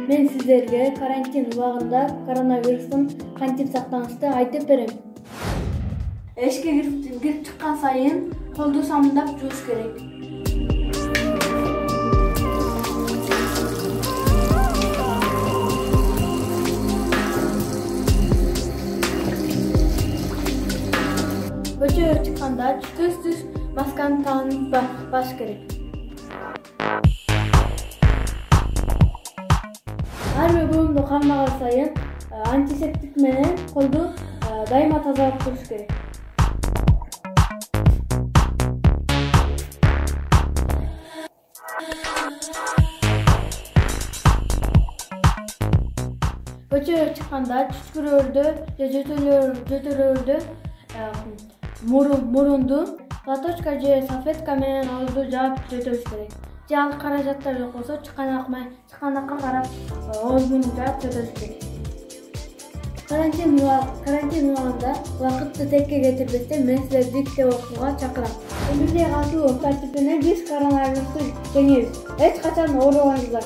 мен сиздерге карантин убагында коронавирустан кантип сактанышты айтып берем. Эшикке кирип чыккан сайын колду самындап жууш керек. Көчөгө чыкканда түз масканы таанып баш керек. Ар бир буюмду кармаган сайын антисептик менен колду дайыма тазалап туруш керек. Көчөгө чыкканда түшкүрөөрдү же жөтөлөрдү мурунду платочка же салфетка менен оозду жаап жөтөш керек. Же ал каражаттар жок болсо чыканакка карап ооздун жаап жөтөш керек. Карантин убагында убакытты текке кетирбестен мен силерди диктеп окууга чакырам. Бирдей катуу тартип менен биз коронавирусту жеңебиз. Эч качан оорубаңыздар.